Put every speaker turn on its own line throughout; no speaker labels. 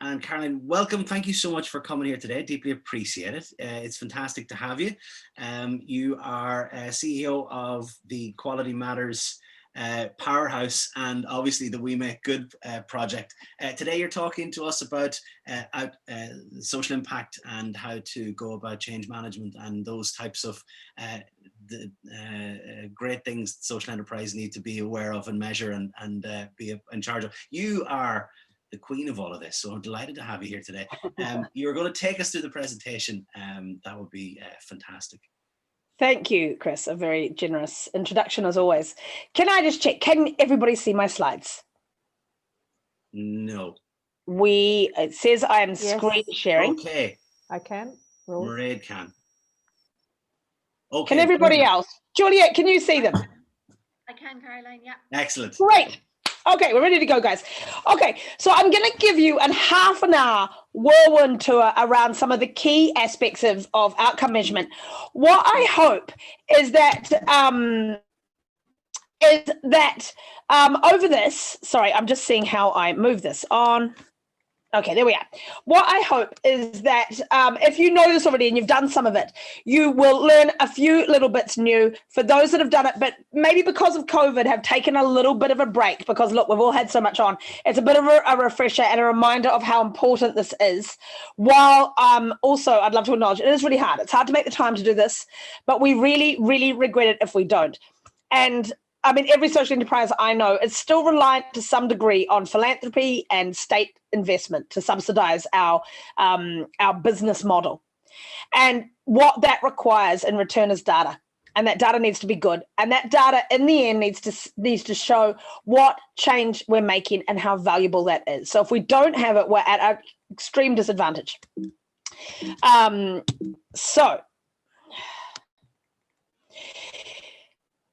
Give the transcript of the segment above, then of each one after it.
And Caroline, welcome. Thank you so much for coming here today. Deeply appreciate it. It's fantastic to have you. You are CEO of the Quality Matters powerhouse and obviously the We Make Good project. Today you're talking to us about social impact and how to go about change management and those types of great things social enterprise need to be aware of and measure and be in charge of. You are the queen of all of this, so I'm delighted to have you here today. You're going to take us through the presentation. That would be fantastic.
Thank you, Chris. A very generous introduction as always. Can I just check, can everybody see my slides?
No.
It says I am screen sharing.
Okay.
I can.
Mairead can. Okay.
Can everybody else? Juliet, can you see them?
I can, Caroline, yeah.
Excellent.
Great. Okay, we're ready to go, guys. Okay, so I'm going to give you a half an hour whirlwind tour around some of the key aspects of outcome measurement. What I hope is that over this, sorry, I'm just seeing how I move this on. Okay, there we are. What I hope is that if you know this already and you've done some of it, you will learn a few little bits new. For those that have done it, but maybe because of COVID have taken a little bit of a break because, look, we've all had so much on. It's a bit of a refresher and a reminder of how important this is. While also, I'd love to acknowledge, it is really hard. It's hard to make the time to do this, but we really, really regret it if we don't. And I mean, every social enterprise I know is still reliant to some degree on philanthropy and state investment to subsidize our business model. And what that requires in return is data. And that data needs to be good. And that data in the end needs to show what change we're making and how valuable that is. So if we don't have it, we're at an extreme disadvantage.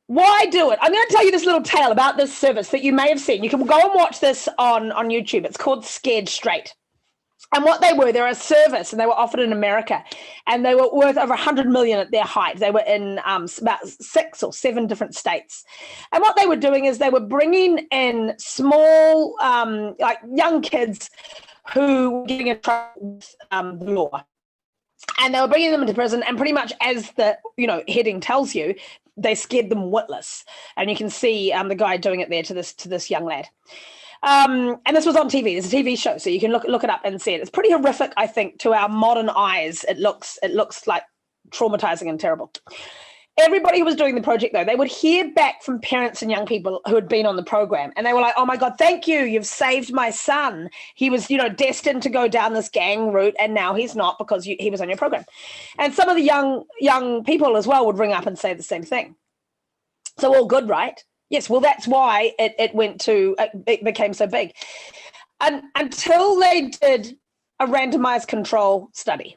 Why do it? I'm going to tell you this little tale about this service that you may have seen. You can go and watch this on YouTube. It's called Scared Straight. And what they're a service, and they were offered in America, and they were worth over 100 million at their height. They were in about 6 or 7 different states. And what they were doing is they were bringing in small, like young kids who were getting in trouble with the law. And they were bringing them into prison, and pretty much as the heading tells you, they scared them witless. And you can see the guy doing it there to this young lad. And this was on TV. It's a TV show, so you can look it up and see it. It's pretty horrific, I think, to our modern eyes. It looks like traumatizing and terrible. Everybody who was doing the project, though, they would hear back from parents and young people who had been on the program, and they were like, "Oh my God, thank you! You've saved my son. He was, destined to go down this gang route, and now he's not because he was on your program." And some of the young people as well would ring up and say the same thing. So all good, right? Yes. Well, that's why it became so big, and until they did a randomized control study.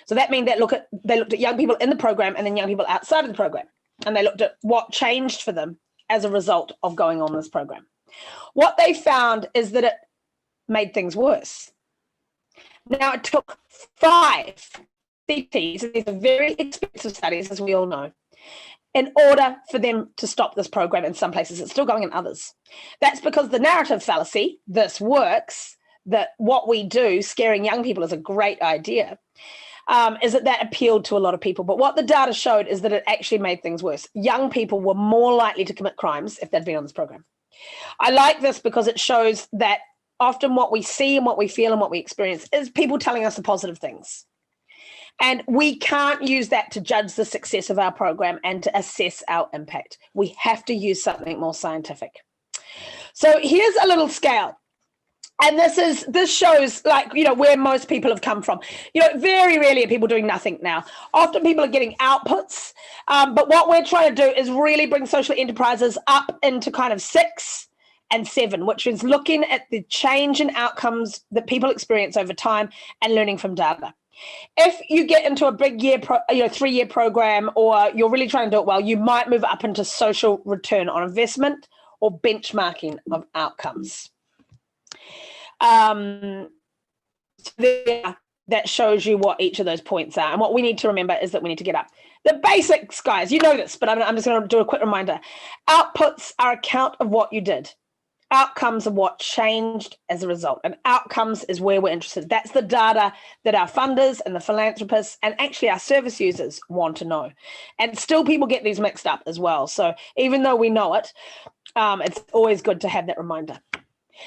So that means they looked at young people in the program and then young people outside of the program. And they looked at what changed for them as a result of going on this program. What they found is that it made things worse. Now, it took 5 CTs, and these are very expensive studies, as we all know, in order for them to stop this program in some places. It's still going in others. That's because the narrative fallacy, this works, that what we do, scaring young people, is a great idea. Is that appealed to a lot of people. But what the data showed is that it actually made things worse. Young people were more likely to commit crimes if they'd been on this program. I like this because it shows that often what we see and what we feel and what we experience is people telling us the positive things. And we can't use that to judge the success of our program and to assess our impact. We have to use something more scientific. So here's a little scale. And this shows where most people have come from. Very rarely are people doing nothing now. Often people are getting outputs. But what we're trying to do is really bring social enterprises up into kind of 6 and 7, which is looking at the change in outcomes that people experience over time and learning from data. If you get into a big 3-year program, or you're really trying to do it well, you might move up into social return on investment or benchmarking of outcomes. That shows you what each of those points are. And what we need to remember is that we need to get up. The basics, guys, you know this, but I'm just going to do a quick reminder. Outputs are a count of what you did. Outcomes are what changed as a result, and outcomes is where we're interested. That's the data that our funders and the philanthropists and actually our service users want to know. And still people get these mixed up as well. So even though we know it, it's always good to have that reminder.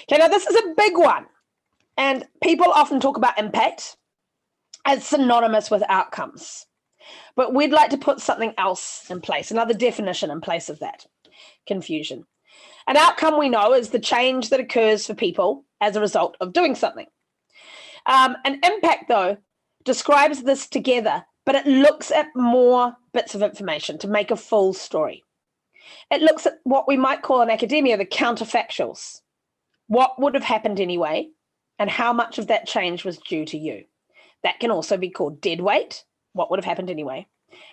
Okay, now this is a big one, and people often talk about impact as synonymous with outcomes, but we'd like to put something else in place, another definition in place of that confusion. An outcome, we know, is the change that occurs for people as a result of doing something. An impact, though, describes this together, but it looks at more bits of information to make a full story. It looks at what we might call in academia the counterfactuals. What would have happened anyway, and how much of that change was due to you. That can also be called dead weight, what would have happened anyway,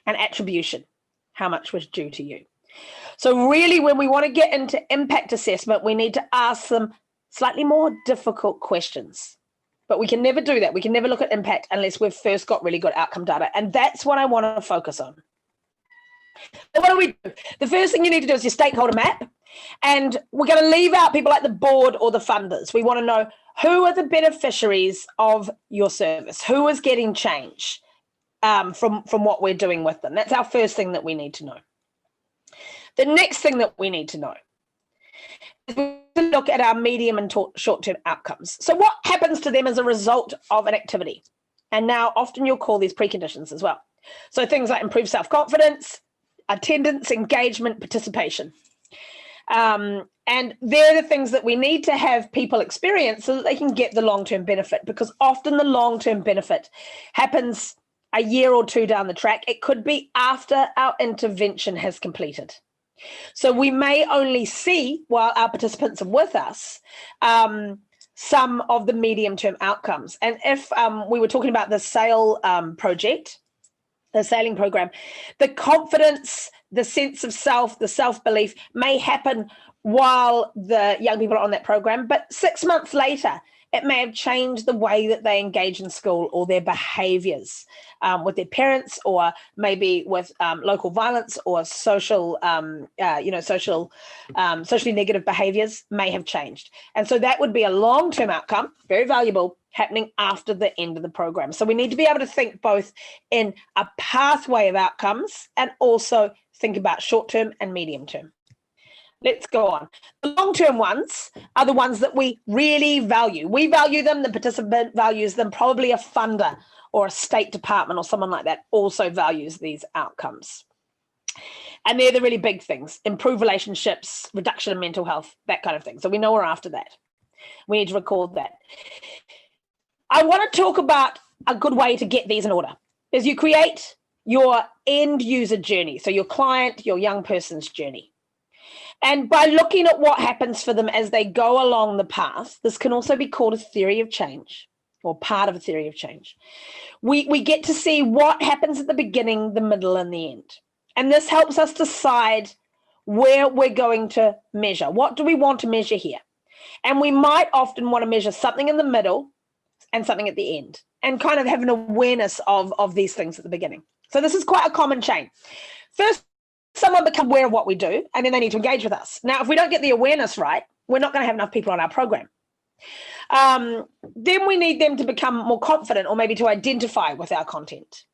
and attribution, how much was due to you. So really, when we want to get into impact assessment, we need to ask them slightly more difficult questions. But we can never do that. We can never look at impact unless we've first got really good outcome data. And that's what I want to focus on. So what do we do? The first thing you need to do is your stakeholder map. And we're going to leave out people like the board or the funders. We want to know who are the beneficiaries of your service, who is getting change from what we're doing with them. That's our first thing that we need to know. The next thing that we need to know is we look at our medium and short-term outcomes. So what happens to them as a result of an activity? And now often you'll call these preconditions as well. So things like improved self-confidence, attendance, engagement, participation. And they're the things that we need to have people experience so that they can get the long-term benefit, because often the long-term benefit happens a year or two down the track. It could be after our intervention has completed. So we may only see, while our participants are with us, some of the medium-term outcomes. And if we were talking about the SAIL project, the sailing program, the confidence, the sense of self, the self-belief may happen while the young people are on that program, but 6 months later, it may have changed the way that they engage in school or their behaviours with their parents, or maybe with local violence or social, socially negative behaviours may have changed. And so that would be a long-term outcome, very valuable, happening after the end of the program. So we need to be able to think both in a pathway of outcomes and also think about short-term and medium-term. Let's go on. The long-term ones are the ones that we really value. We value them, the participant values them, probably a funder or a state department or someone like that also values these outcomes. And they're the really big things: improve relationships, reduction in mental health, that kind of thing. So we know we're after that. We need to record that. I want to talk about a good way to get these in order is you create your end user journey. So your client, your young person's journey. And by looking at what happens for them as they go along the path, this can also be called a theory of change, or part of a theory of change. We get to see what happens at the beginning, the middle, and the end. And this helps us decide where we're going to measure. What do we want to measure here? And we might often want to measure something in the middle and something at the end, and kind of have an awareness of these things at the beginning. So this is quite a common chain. First, someone becomes aware of what we do, and then they need to engage with us. Now, if we don't get the awareness right, we're not going to have enough people on our program. Then we need them to become more confident, or maybe to identify with our content.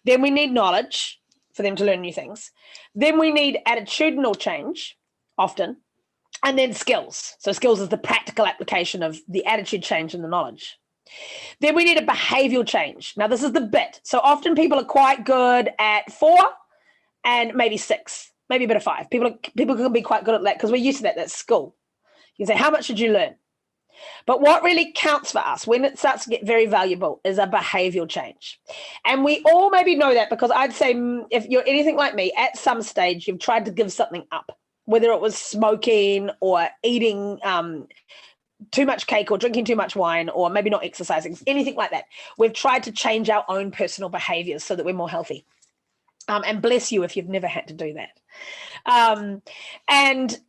Then we need knowledge for them to learn new things. Then we need attitudinal change, often, and then skills. So skills is the practical application of the attitude change and the knowledge. Then we need a behavioral change. Now, this is the bit. So often people are quite good at 4 and maybe 6, maybe a bit of 5. People can be quite good at that because we're used to that. That's school. You can say, how much did you learn? But what really counts for us when it starts to get very valuable is a behavioral change. And we all maybe know that, because I'd say if you're anything like me, at some stage you've tried to give something up, whether it was smoking or eating too much cake or drinking too much wine, or maybe not exercising, anything like that. We've tried to change our own personal behaviors so that we're more healthy. And bless you if you've never had to do that. And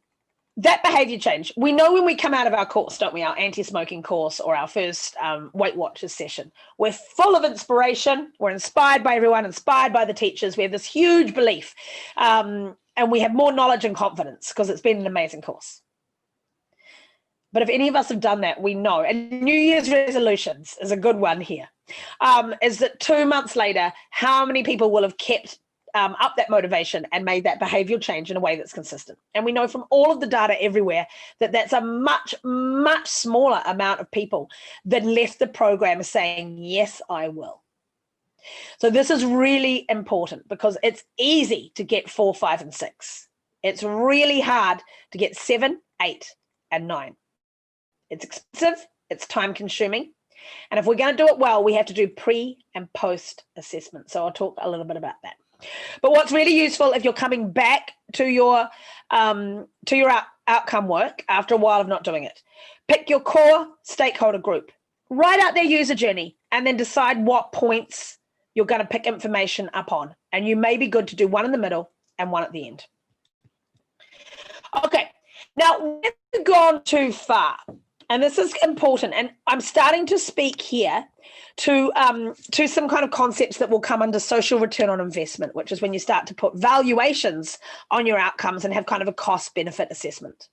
that behavior change, we know when we come out of our course, don't we? Our anti-smoking course or our first Weight Watchers session. We're full of inspiration. We're inspired by everyone, inspired by the teachers. We have this huge belief. And we have more knowledge and confidence because it's been an amazing course. But if any of us have done that, we know. And New Year's resolutions is a good one here. Is that 2 months later, how many people will have kept up that motivation and made that behavioral change in a way that's consistent? And we know from all of the data everywhere that that's a much, much smaller amount of people that left the program saying, yes, I will. So this is really important because it's easy to get 4, 5, and 6. It's really hard to get 7, 8, and 9. It's expensive, it's time consuming. And if we're going to do it well, we have to do pre and post assessment. So I'll talk a little bit about that. But what's really useful if you're coming back to your outcome work after a while of not doing it, pick your core stakeholder group, write out their user journey, and then decide what points you're going to pick information up on. And you may be good to do one in the middle and one at the end. Okay, now we've gone too far. And this is important, and I'm starting to speak here to some kind of concepts that will come under social return on investment, which is when you start to put valuations on your outcomes and have kind of a cost-benefit assessment.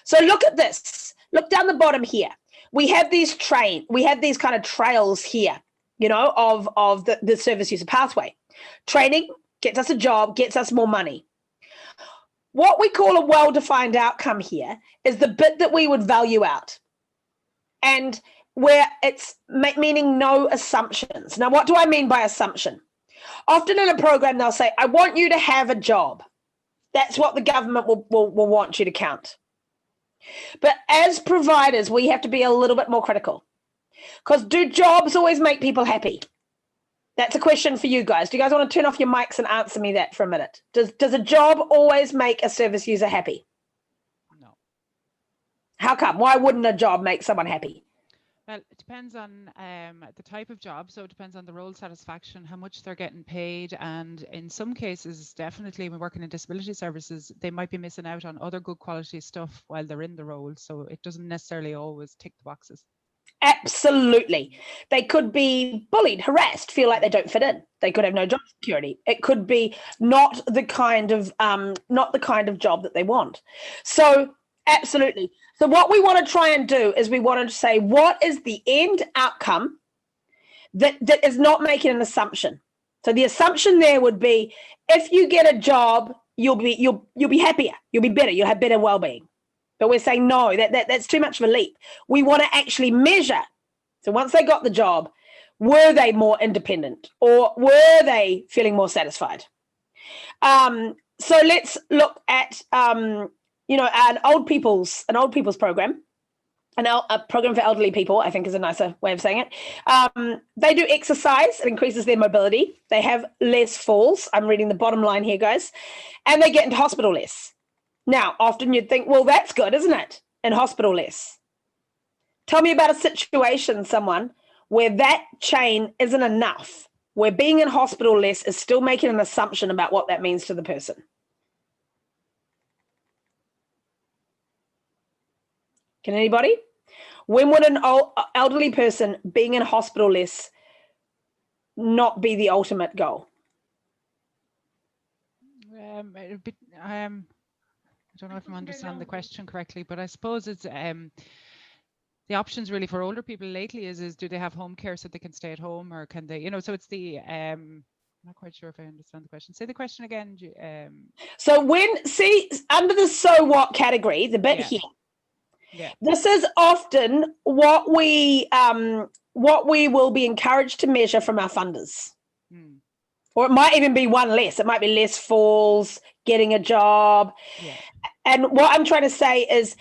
So look at this. Look down the bottom here. We have these kind of trails here, you know, of the service user pathway. Training gets us a job, gets us more money. What we call a well-defined outcome here is the bit that we would value out, and where it's meaning no assumptions. Now, what do I mean by assumption? Often in a program, they'll say, I want you to have a job. That's what the government will want you to count. But as providers, we have to be a little bit more critical, because do jobs always make people happy? That's a question for you guys. Do you guys want to turn off your mics and answer me that for a minute? Does a job always make a service user happy?
No.
How come? Why wouldn't a job make someone happy?
Well, it depends on the type of job. So it depends on the role satisfaction, how much they're getting paid. And in some cases, definitely when working in disability services, they might be missing out on other good quality stuff while they're in the role. So it doesn't necessarily always tick the boxes.
Absolutely. They could be bullied, harassed, feel like they don't fit in. They could have no job security. It could be not the kind of job that they want. So absolutely. So what we want to try and do is we want to say, what is the end outcome that is not making an assumption? So the assumption there would be, if you get a job, you'll be happier, you'll be better, you'll have better well-being. But we're saying, no, that's too much of a leap. We want to actually measure. So once they got the job, were they more independent, or were they feeling more satisfied? So let's look at, an old people's program. A program for elderly people, I think, is a nicer way of saying it. They do exercise. It increases their mobility. They have less falls. I'm reading the bottom line here, guys. And they get into hospital less. Now, often you'd think, well, that's good, isn't it? In hospital less. Tell me about a situation, someone, where that chain isn't enough, where being in hospital less is still making an assumption about what that means to the person. Can anybody? When would an elderly person being in hospital less not be the ultimate goal?
I don't know if I'm understanding the question correctly, but I suppose it's the options really for older people lately is do they have home care so they can stay at home, or can they, so it's the I'm not quite sure if I understand the question. Say the question again.
So under the so what category, the bit here, this is often what we will be encouraged to measure from our funders. Or it might even be one less. It might be less falls, getting a job.
Yeah.
And what I'm trying to say is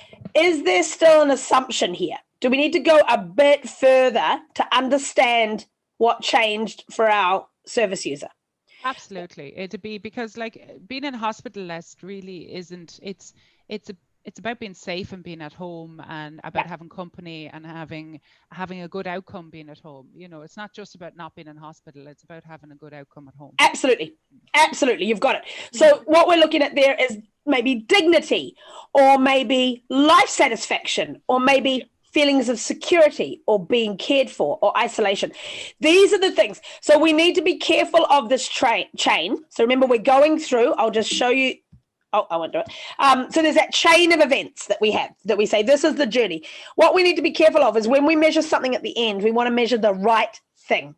there still an assumption here? Do we need to go a bit further to understand what changed for our service user?
Absolutely. It'd be because like being in hospital less really isn't, it's about being safe and being at home, and about having company and having a good outcome being at home. It's not just about not being in hospital, it's about having a good outcome at home. Absolutely.
You've got it. So what we're looking at there is maybe dignity, or maybe life satisfaction, or maybe feelings of security, or being cared for, or isolation. These are the things. So we need to be careful of this chain. So remember, we're going through, I'll just show you Oh, I won't do it. So there's that chain of events that we have, that we say, this is the journey. What we need to be careful of is when we measure something at the end, we want to measure the right thing,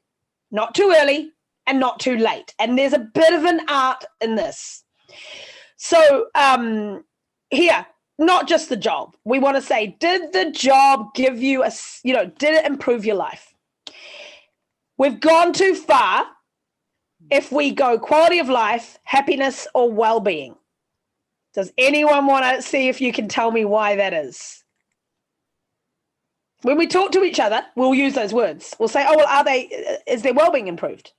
not too early and not too late. And there's a bit of an art in this. So here, not just the job. We want to say, did the job give you did it improve your life? We've gone too far if we go quality of life, happiness, or well-being. Does anyone want to see if you can tell me why that is? When we talk to each other, we'll use those words. We'll say, oh, well, is their well-being improved?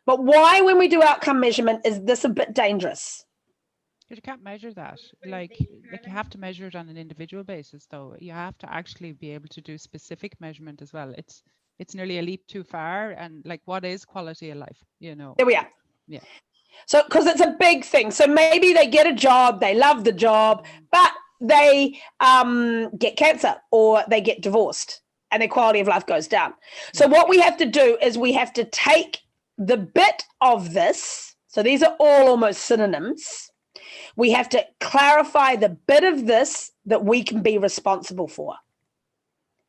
But why, when we do outcome measurement, is this a bit dangerous?
You can't measure that. Like you have to measure it on an individual basis, though. You have to actually be able to do specific measurement as well. It's nearly a leap too far. And like, what is quality of life?
There we are.
Yeah.
So, because it's a big thing. So maybe they get a job, they love the job, but they get cancer or they get divorced and their quality of life goes down. So what we have to do is we have to take the bit of this. So these are all almost synonyms. We have to clarify the bit of this that we can be responsible for,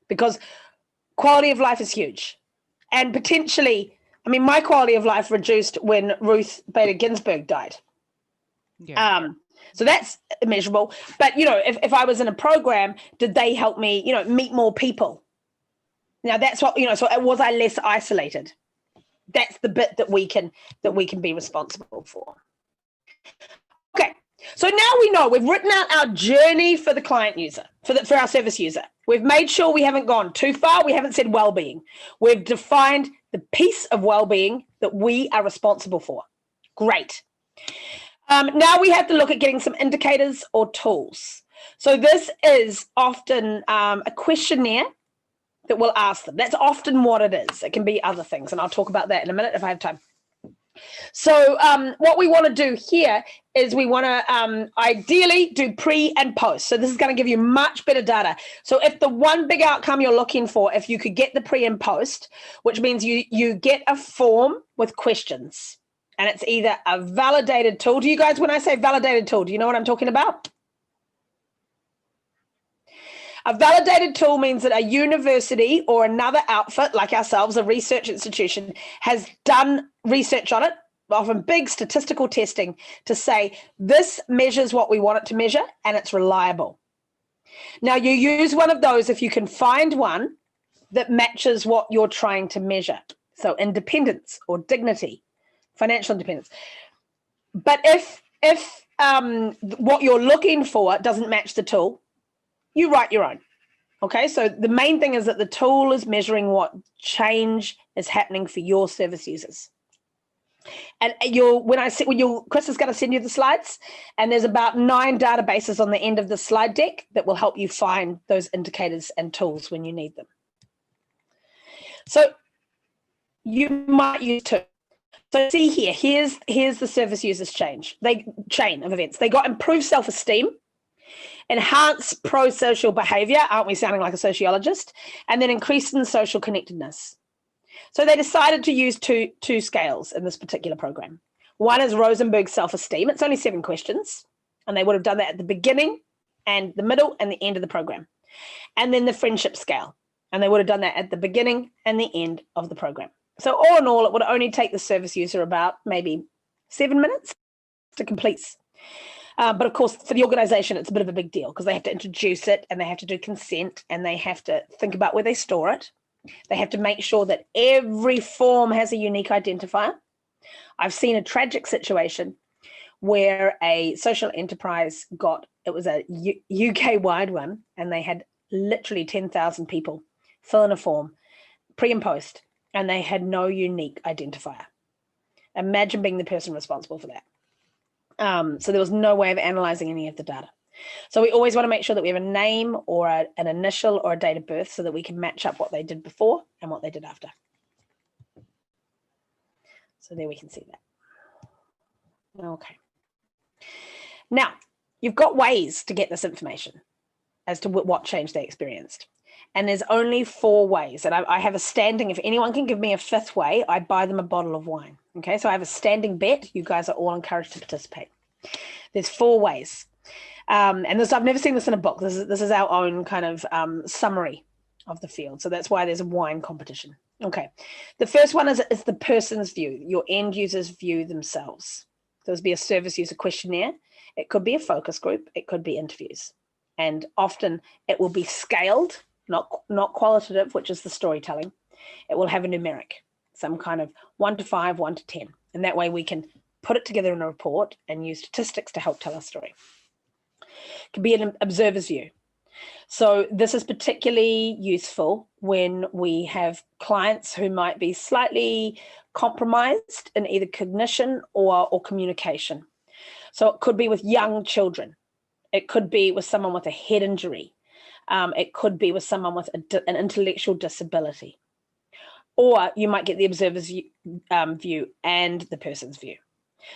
because quality of life is huge. And potentially, I mean, my quality of life reduced when Ruth Bader Ginsburg died.
Yeah.
So that's immeasurable. But, if I was in a program, did they help me, meet more people? Now that's what, so was I less isolated? That's the bit that we can be responsible for. Okay. So now we know we've written out our journey for the client user, for our service user. We've made sure we haven't gone too far. We haven't said well-being. We've defined the piece of well-being that we are responsible for. Great. Now we have to look at getting some indicators or tools. So this is often a questionnaire that we'll ask them. That's often what it is. It can be other things, and I'll talk about that in a minute if I have time. So what we want to do here is we want to ideally do pre and post. So this is going to give you much better data. So if the one big outcome you're looking for, if you could get the pre and post, which means you get a form with questions, and it's either a validated tool. Do you guys, when I say validated tool, do you know what I'm talking about? A validated tool means that a university or another outfit like ourselves, a research institution, has done research on it, often big statistical testing, to say this measures what we want it to measure and it's reliable. Now you use one of those if you can find one that matches what you're trying to measure. So independence or dignity, financial independence. But if what you're looking for doesn't match the tool, you write your own. Okay, so the main thing is that the tool is measuring what change is happening for your service users. And Chris is going to send you the slides, and there's about 9 databases on the end of the slide deck that will help you find those indicators and tools when you need them. So you might use two. So see here, here's the service users chain of events. They got improved self-esteem, enhanced pro-social behavior, aren't we sounding like a sociologist? And then increased in social connectedness. So they decided to use two scales in this particular program. One is Rosenberg's self-esteem. It's only 7 questions, and they would have done that at the beginning and the middle and the end of the program. And then the friendship scale, and they would have done that at the beginning and the end of the program. So all in all, it would only take the service user about maybe 7 minutes to complete. But of course, for the organization, it's a bit of a big deal because they have to introduce it and they have to do consent and they have to think about where they store it. They have to make sure that every form has a unique identifier. I've seen a tragic situation where a social enterprise it was a UK-wide one, and they had literally 10,000 people fill in a form, pre and post, and they had no unique identifier. Imagine being the person responsible for that. So there was no way of analyzing any of the data. So we always want to make sure that we have a name or an initial or a date of birth so that we can match up what they did before and what they did after. So there we can see that. Okay. Now, you've got ways to get this information as to what change they experienced. And there's only 4 ways. And I have a standing, if anyone can give me a 5th way, I buy them a bottle of wine. Okay, so I have a standing bet. You guys are all encouraged to participate. There's 4 ways. And this, I've never seen this in a book. This is our own kind of summary of the field. So that's why there's a wine competition. Okay. The first one is the person's view, your end users view themselves. There'll be a service user questionnaire. It could be a focus group. It could be interviews. And often it will be scaled, not qualitative, which is the storytelling. It will have a numeric, some kind of 1 to 5, 1 to 10. And that way we can put it together in a report and use statistics to help tell our story. It could be an observer's view. So this is particularly useful when we have clients who might be slightly compromised in either cognition or communication. So it could be with young children. It could be with someone with a head injury. It could be with someone with an intellectual disability. Or you might get the observer's view and the person's view.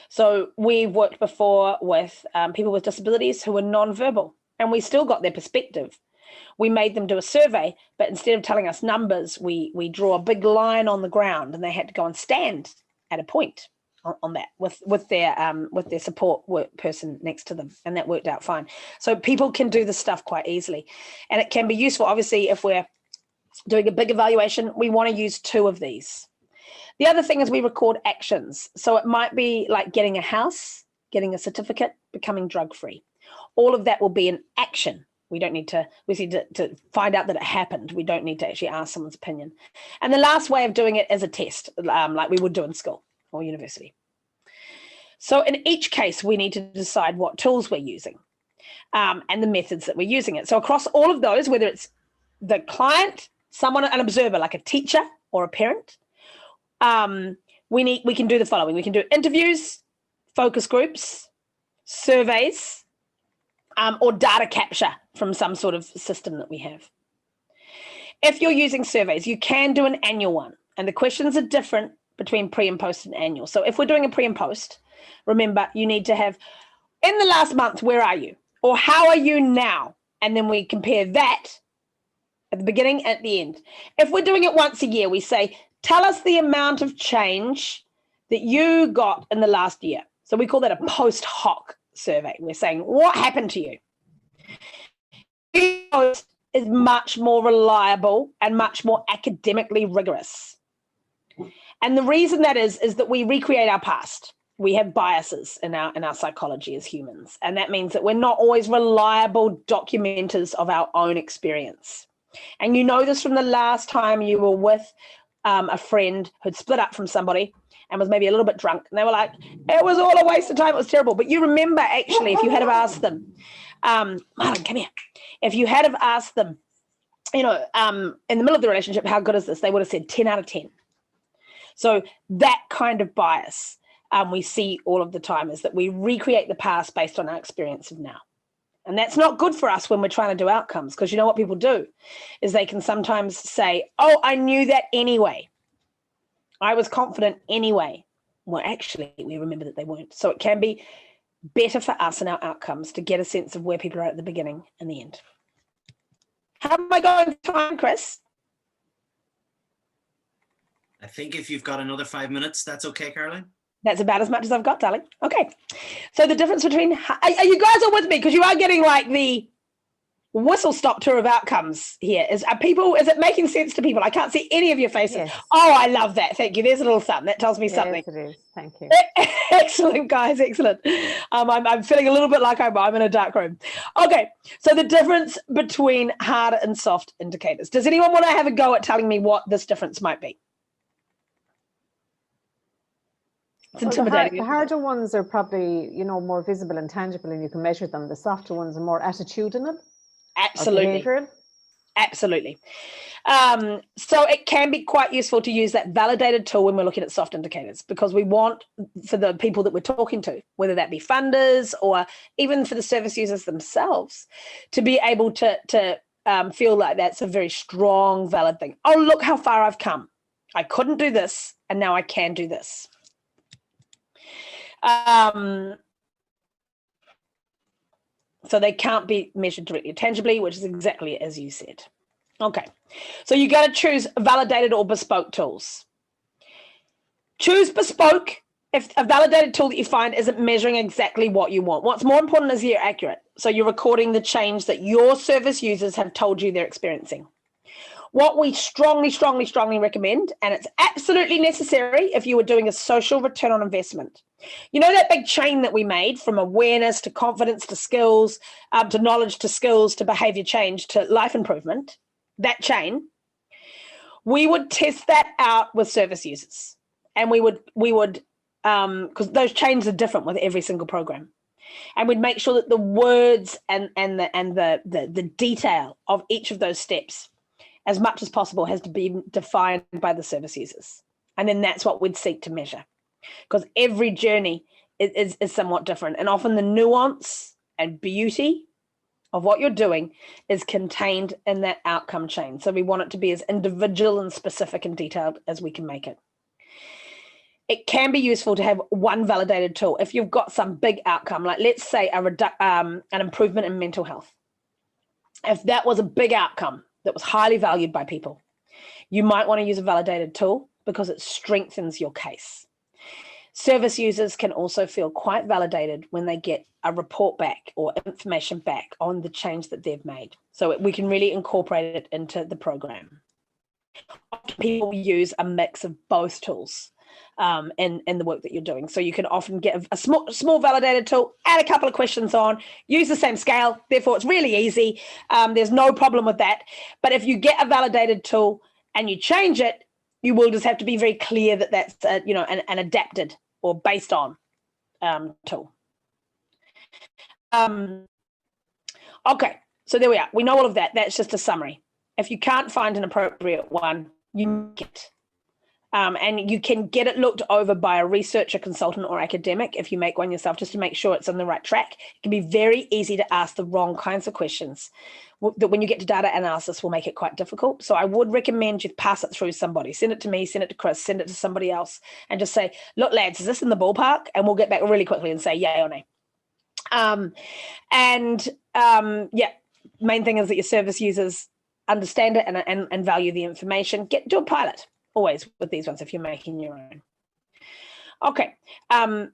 So we've worked before with people with disabilities who were non-verbal, and we still got their perspective. We made them do a survey, but instead of telling us numbers, we draw a big line on the ground, and they had to go and stand at a point on that with their support work person next to them, and that worked out fine. So people can do this stuff quite easily, and it can be useful. Obviously, if we're doing a big evaluation, we want to use 2 of these. The other thing is we record actions. So it might be like getting a house, getting a certificate, becoming drug-free. All of that will be an action. We need to find out that it happened. We don't need to actually ask someone's opinion. And the last way of doing it is a test, like we would do in school or university. So in each case, we need to decide what tools we're using and the methods that we're using it. So across all of those, whether it's the client, someone, an observer, like a teacher or a parent, we can do the following. We can do interviews, focus groups, surveys, or data capture from some sort of system that we have. If you're using surveys, you can do an annual one, and the questions are different between pre and post and annual. So if we're doing a pre and post, remember you need to have, in the last month, where are you? Or how are you now? And then we compare that at the beginning and at the end. If we're doing it once a year, we say, tell us the amount of change that you got in the last year. So we call that a post hoc survey. We're saying, what happened to you? Post is much more reliable and much more academically rigorous. And the reason that is that we recreate our past. We have biases in our psychology as humans. And that means that we're not always reliable documenters of our own experience. And you know this from the last time you were with a friend who'd split up from somebody and was maybe a little bit drunk. And they were like, it was all a waste of time. It was terrible. But you remember, actually, if you had have asked them, Marlon, come here. If you had have asked them, in the middle of the relationship, how good is this? They would have said 10 out of 10. So that kind of bias we see all of the time is that we recreate the past based on our experience of now. And that's not good for us when we're trying to do outcomes, because you know what people do is they can sometimes say, oh, I knew that anyway. I was confident anyway. Well, actually, we remember that they weren't. So it can be better for us in our outcomes to get a sense of where people are at the beginning and the end. How am I going for time, Chris?
I think if you've got another 5 minutes, that's okay, Caroline?
That's about as much as I've got, darling. Okay. So the difference between, are you guys all with me? Because you are getting like the whistle stop tour of outcomes here. Is it making sense to people? I can't see any of your faces.
Yes.
Oh, I love that. Thank you. There's a little thumb. That tells me something.
Yes, it is. Thank you.
Excellent, guys. Excellent. I'm feeling a little bit like I'm in a dark room. Okay. So the difference between hard and soft indicators. Does anyone want to have a go at telling me what this difference might be? It's intimidating.
The harder ones are probably, more visible and tangible, and you can measure them. The softer ones are more attitudinal.
Absolutely. Absolutely. So it can be quite useful to use that validated tool when we're looking at soft indicators, because we want, for the people that we're talking to, whether that be funders or even for the service users themselves, to be able to feel like that's a very strong, valid thing. Oh, look how far I've come. I couldn't do this, and now I can do this. So they can't be measured directly or tangibly, which is exactly as you said. Okay, so you got to choose validated or bespoke tools. Choose bespoke if a validated tool that you find isn't measuring exactly what you want, what's more important is you're accurate. So you're recording the change that your service users have told you they're experiencing. What we strongly, strongly, strongly recommend, and it's absolutely necessary if you were doing a social return on investment. You know that big chain that we made from awareness to confidence to skills, to knowledge to skills to behavior change to life improvement, that chain, we would test that out with service users. And we would because those chains are different with every single program. And we'd make sure that the words and the detail of each of those steps, as much as possible, has to be defined by the service users. And then that's what we'd seek to measure, because every journey is somewhat different. And often the nuance and beauty of what you're doing is contained in that outcome chain. So we want it to be as individual and specific and detailed as we can make it. It can be useful to have one validated tool. If you've got some big outcome, like let's say an improvement in mental health. If that was a big outcome that was highly valued by people, you might want to use a validated tool because it strengthens your case. Service users can also feel quite validated when they get a report back or information back on the change that they've made. So we can really incorporate it into the program. People use a mix of both tools in the work that you're doing. So you can often get a small validated tool, add a couple of questions on, use the same scale. Therefore, it's really easy. There's no problem with that. But if you get a validated tool and you change it, you will just have to be very clear that that's an adapted or based on tool. Okay, so there we are. We know all of that. That's just a summary. If you can't find an appropriate one, you get and you can get it looked over by a researcher, consultant, or academic if you make one yourself, just to make sure it's on the right track. It can be very easy to ask the wrong kinds of questions that when you get to data analysis will make it quite difficult. So I would recommend you pass it through somebody. Send it to me, send it to Chris, send it to somebody else, and just say, look, lads, is this in the ballpark? And we'll get back really quickly and say yay or nay. Main thing is that your service users understand it and value the information. Do a pilot always with these ones if you're making your own. Okay,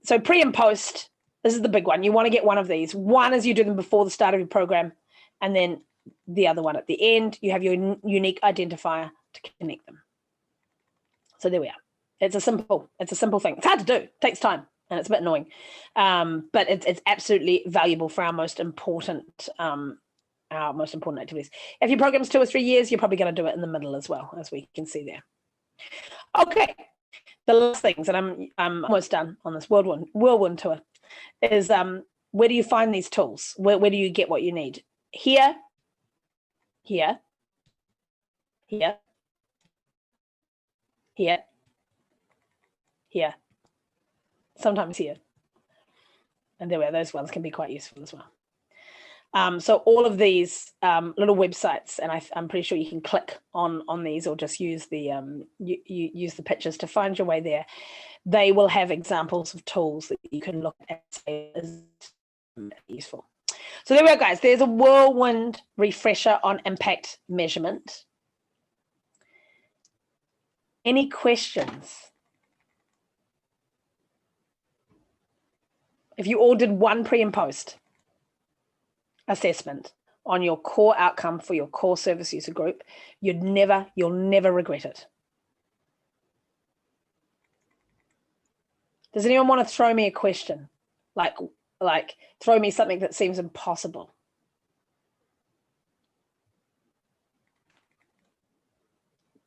so pre and post, this is the big one. You want to get one of these. One is you do them before the start of your program, and then the other one at the end. You have your unique identifier to connect them. So there we are. It's a simple thing. It's hard to do. It takes time, and it's a bit annoying, but it's absolutely valuable for our most important activities. If your program's 2 or 3 years, you're probably going to do it in the middle as well, as we can see there. Okay, the last things, and I'm almost done on this whirlwind tour, is where do you find these tools? Where do you get what you need? Here, here, here, here, here, sometimes here. And there we are, those ones can be quite useful as well. So all of these little websites, and I'm pretty sure you can click on these or just use the use the pictures to find your way there. They will have examples of tools that you can look at and say is useful. So there we go, guys. There's a whirlwind refresher on impact measurement. Any questions? If you all did one pre and post assessment on your core outcome for your core service user group, you'll never regret it. Does anyone want to throw me a question? Like throw me something that seems impossible.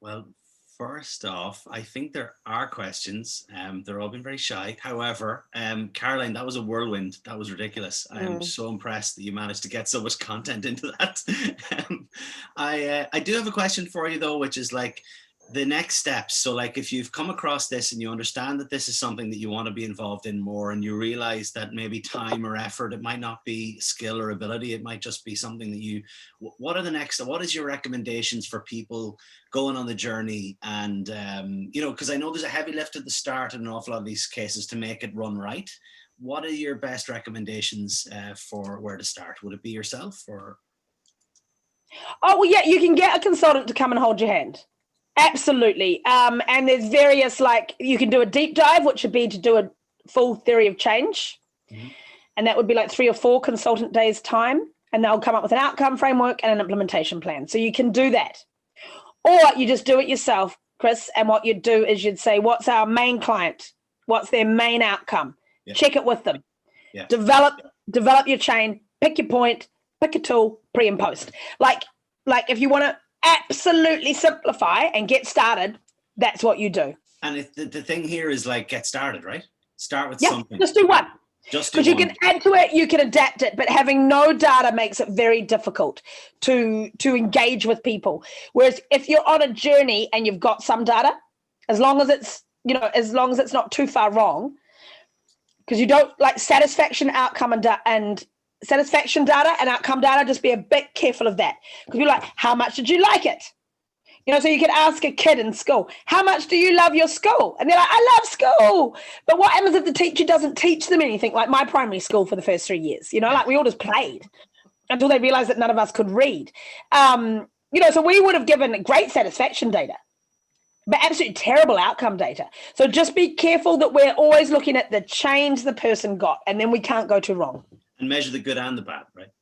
Well, first off, I think there are questions. They're all been very shy. However, Caroline, that was a whirlwind. That was ridiculous. I am so impressed that you managed to get so much content into that. I do have a question for you though, which is like the next steps. So like if you've come across this and you understand that this is something that you want to be involved in more, and you realize that maybe time or effort, it might not be skill or ability, it might just be something that what is your recommendations for people going on the journey? And because I know there's a heavy lift at the start in an awful lot of these cases to make it run right. What are your best recommendations for where to start? Would it be yourself or?
Oh, well, yeah, you can get a consultant to come and hold your hand. Absolutely. And there's various, like, you can do a deep dive, which would be to do full theory of change. And that would be like 3 or 4 consultant days time. And they'll come up with an outcome framework and an implementation plan. So you can do that. Or you just do it yourself, Chris. And what you'd do is you'd say, what's our main client? What's their main outcome? Yeah. Check it with them. Yeah. Develop your chain, pick your point, pick a tool, pre and post. Like if you want to absolutely simplify and get started, that's what you do.
And if the thing here is like, get started, right? Start with something.
Just do one. Because you can add to it, you can adapt it, but having no data makes it very difficult to engage with people. Whereas if you're on a journey and you've got some data, as long as it's not too far wrong, because you don't like satisfaction, outcome, and satisfaction data and outcome data. Just be a bit careful of that, because you're like, how much did you like it? So you could ask a kid in school, how much do you love your school? And they're like, I love school. But what happens if the teacher doesn't teach them anything? Like my primary school for the first 3 years, like we all just played until they realized that none of us could read. So we would have given great satisfaction data, but absolutely terrible outcome data. So just be careful that we're always looking at the change the person got, and then we can't go too wrong.
And measure the good and the bad, right?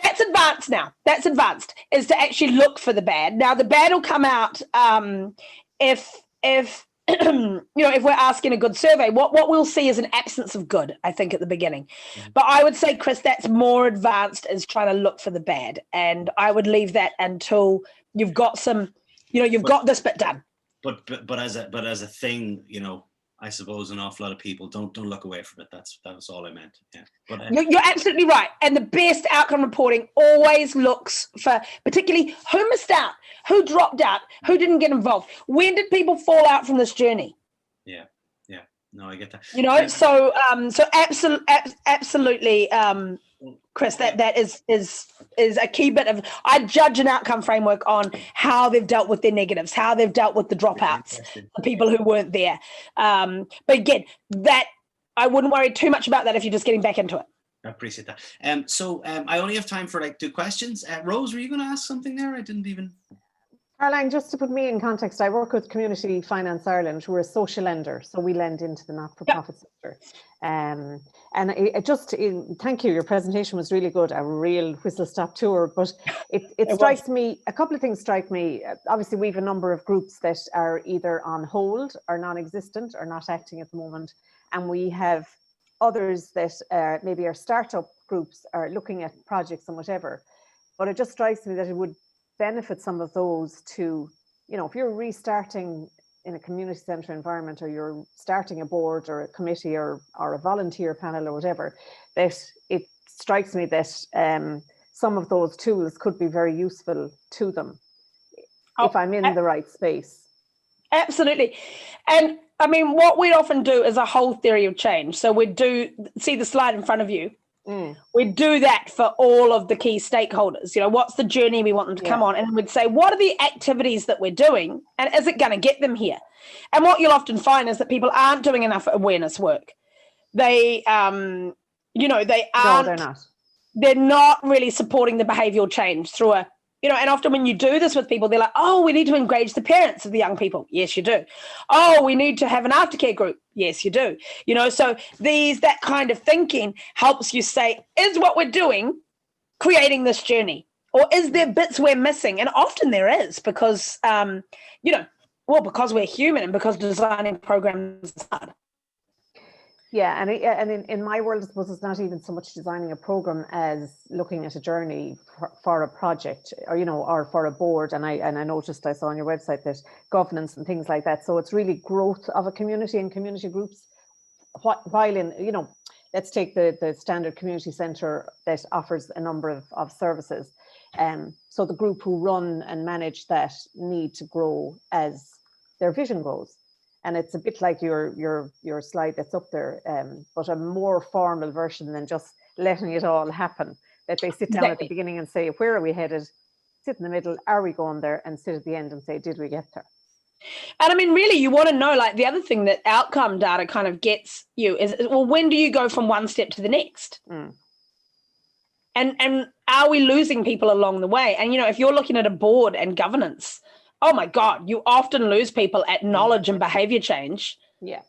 That's advanced now. That's advanced, is to actually look for the bad. Now the bad will come out if if we're asking a good survey. What we'll see is an absence of good, I think, at the beginning. But I would say, Chris, that's more advanced, is trying to look for the bad. And I would leave that until you've got some, you've got this bit done.
But as a thing, I suppose an awful lot of people don't look away from it. That was all I meant. Yeah. But
you're absolutely right. And the best outcome reporting always looks for particularly who missed out, who dropped out, who didn't get involved. When did people fall out from this journey?
Yeah. No, I get that.
So absolutely, Chris, that is a key bit of. I judge an outcome framework on how they've dealt with their negatives, how they've dealt with the dropouts, the people who weren't there. But again, that I wouldn't worry too much about that if you're just getting back into it.
I appreciate that. So I only have time for like 2 questions. Rose, were you going to ask something there? I didn't even.
Caroline, just to put me in context, I work with Community Finance Ireland. We're a social lender, so we lend into the not-for-profit sector. And thank you, your presentation was really good, a real whistle-stop tour, but it strikes me, a couple of things strike me. Obviously, we have a number of groups that are either on hold or non-existent or not acting at the moment, and we have others that maybe are startup groups are looking at projects and whatever. But it just strikes me that it would benefit some of those to, if you're restarting in a community centre environment, or you're starting a board or a committee or a volunteer panel or whatever, that it strikes me that some of those tools could be very useful to them if I'm in the right space.
Absolutely. And I mean, what we often do is a whole theory of change. So we do see the slide in front of you. We do that for all of the key stakeholders. What's the journey we want them to come on? And we'd say, what are the activities that we're doing? And is it going to get them here? And what you'll often find is that people aren't doing enough awareness work. They, they aren't. No,
they're not.
They're not really supporting the behavioral change through a, and often when you do this with people, they're like, oh, we need to engage the parents of the young people. Yes, you do. Oh, we need to have an aftercare group. Yes, you do. So that kind of thinking helps you say, is what we're doing creating this journey? Or is there bits we're missing? And often there is, because, because we're human and because designing programs is hard.
Yeah, and in my world, I suppose it's not even so much designing a program as looking at a journey for a project, or for a board. And I noticed, I saw on your website that governance and things like that. So it's really growth of a community and community groups. While in, let's take the standard community centre that offers a number of services. So the group who run and manage that need to grow as their vision grows. And it's a bit like your slide that's up there, but a more formal version than just letting it all happen. That they sit down at the beginning and say, where are we headed? Sit in the middle, are we going there? And sit at the end and say, did we get there?
And I mean, really, you want to know, like the other thing that outcome data kind of gets you is, well, when do you go from one step to the next? And are we losing people along the way? And, if you're looking at a board and governance, oh my God, you often lose people at knowledge and behavior change.
Yeah.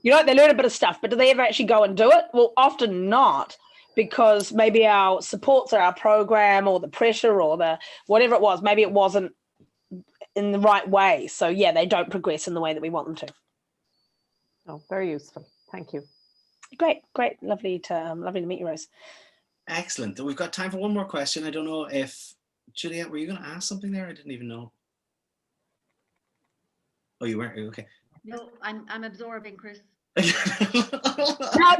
You know, they learn a bit of stuff, but do they ever actually go and do it? Well, often not, because maybe our supports or our program or the pressure or the whatever it was, maybe it wasn't in the right way. So yeah, they don't progress in the way that we want them to.
Oh, very useful. Thank you.
Great. Lovely to meet you, Rose.
Excellent. We've got time for one more question. I don't know if, Juliet, were you going to ask something there? I didn't even know. Oh, you weren't? Okay.
No, I'm absorbing, Chris.
Now,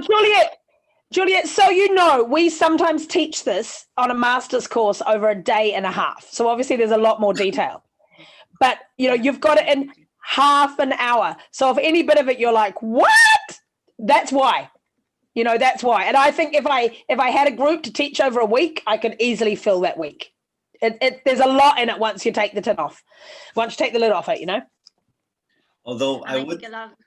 Juliet, so you know, we sometimes teach this on a master's course over a day and a half. So obviously there's a lot more detail. But, you know, you've got it in half an hour. So if any bit of it you're like, what? That's why. You know, that's why. And I think if I had a group to teach over a week, I could easily fill that week. There's a lot in it once you take the tin off. Once you take the lid off it, you know.
Although
And
I would.
think a lot of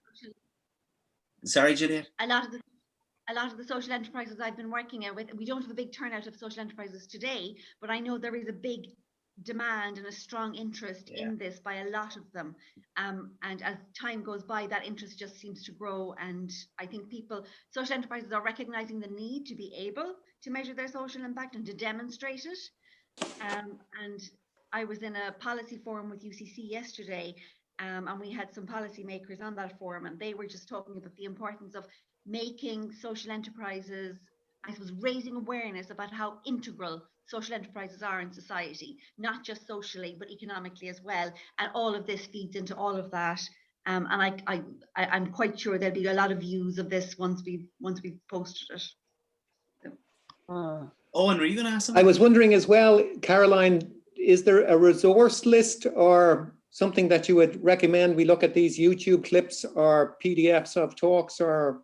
Sorry, Juliet.
a lot of the social enterprises I've been working with, we don't have a big turnout of social enterprises today, but I know there is a big demand and a strong interest in this by a lot of them. And as time goes by, that interest just seems to grow. And I think social enterprises are recognizing the need to be able to measure their social impact and to demonstrate it. And I was in a policy forum with UCC yesterday, and we had some policymakers on that forum, and they were just talking about the importance of making social enterprises, I suppose, raising awareness about how integral social enterprises are in society, not just socially, but economically as well. And all of this feeds into all of that. And I'm quite sure there'll be a lot of views of this once we've posted it.
Owen, were you going to ask something?
I was wondering as well, Caroline, is there a resource list or something that you would recommend we look at these YouTube clips or PDFs of talks or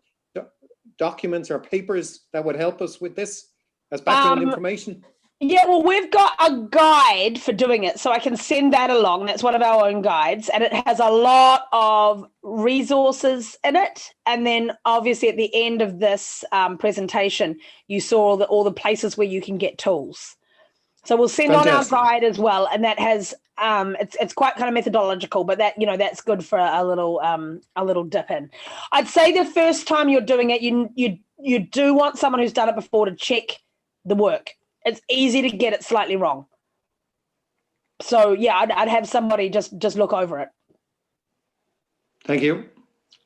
documents or papers that would help us with this as background information?
Yeah, well, we've got a guide for doing it, so I can send that along. That's one of our own guides, and it has a lot of resources in it. And then obviously at the end of this presentation, you saw all the places where you can get tools. So we'll send
Fantastic.
on our guide as well, and that has it's quite kind of methodological, but that, you know, that's good for a little dip in. I'd say the first time you're doing it, you do want someone who's done it before to check the work. It's easy to get it slightly wrong. So yeah, I'd have somebody just look over it.
Thank you.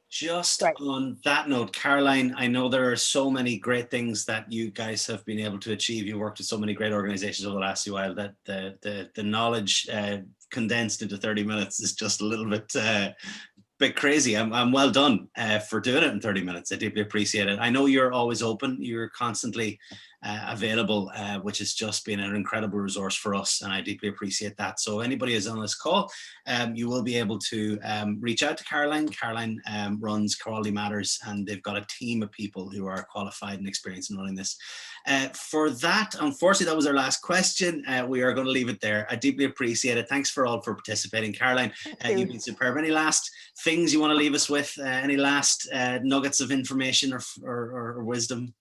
Just
Right.
on that note, Caroline, I know there are so many great things that you guys have been able to achieve. You worked with so many great organizations over the last few while that the knowledge condensed into 30 minutes is just a little bit crazy. I'm well done for doing it in 30 minutes. I deeply appreciate it. I know you're always open. You're constantly available, which has just been an incredible resource for us, and I deeply appreciate that. So anybody who's on this call, you will be able to reach out to Caroline. Caroline runs Quality Matters, and they've got a team of people who are qualified and experienced in running this. For that, unfortunately, that was our last question. We are going to leave it there. I deeply appreciate it. Thanks for all for participating. Caroline, you've been superb. Any last things you want to leave us with? Any last nuggets of information or wisdom?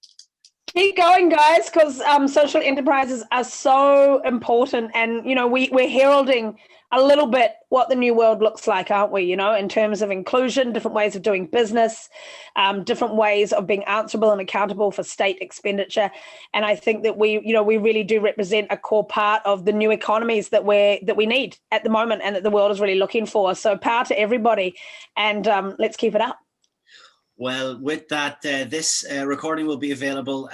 Keep going, guys, because social enterprises are so important, and you know we're heralding a little bit what the new world looks like, aren't we? You know, in terms of inclusion, different ways of doing business, different ways of being answerable and accountable for state expenditure. And I think that we really do represent a core part of the new economies that we need at the moment, and that the world is really looking for. So power to everybody, and let's keep it up.
Well, with that, this recording will be available.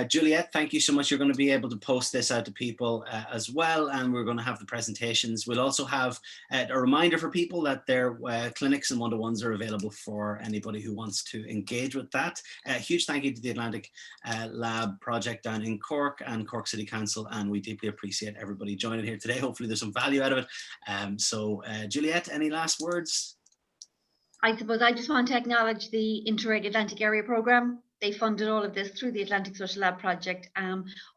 Juliet, thank you so much. You're going to be able to post this out to people as well, and we're going to have the presentations. We'll also have a reminder for people that their clinics and one-to-ones are available for anybody who wants to engage with that. A huge thank you to the Atlantic Lab project down in Cork and Cork City Council, and we deeply appreciate everybody joining here today. Hopefully there's some value out of it. Juliet, any last words?
I suppose I just want to acknowledge the Interreg Atlantic Area Programme. They funded all of this through the Atlantic Social Lab project.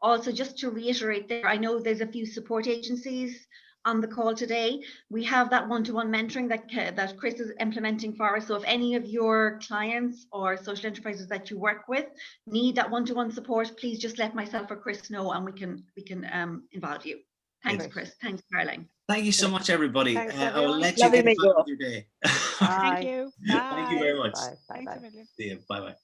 Also, just to reiterate there, I know there's a few support agencies on the call today. We have that one-to-one mentoring that Chris is implementing for us. So if any of your clients or social enterprises that you work with need that one-to-one support, please just let myself or Chris know, and we can involve you. Thanks, Chris. Thanks, Caroline.
Thank you so much, everybody.
Thanks,
I will
everyone.
let you
Lovely
get
meeting
back
you all.
with your day.
Thank you.
Thank you very much.
Bye. Bye.
Thanks
Bye.
a million.
See you. Bye bye.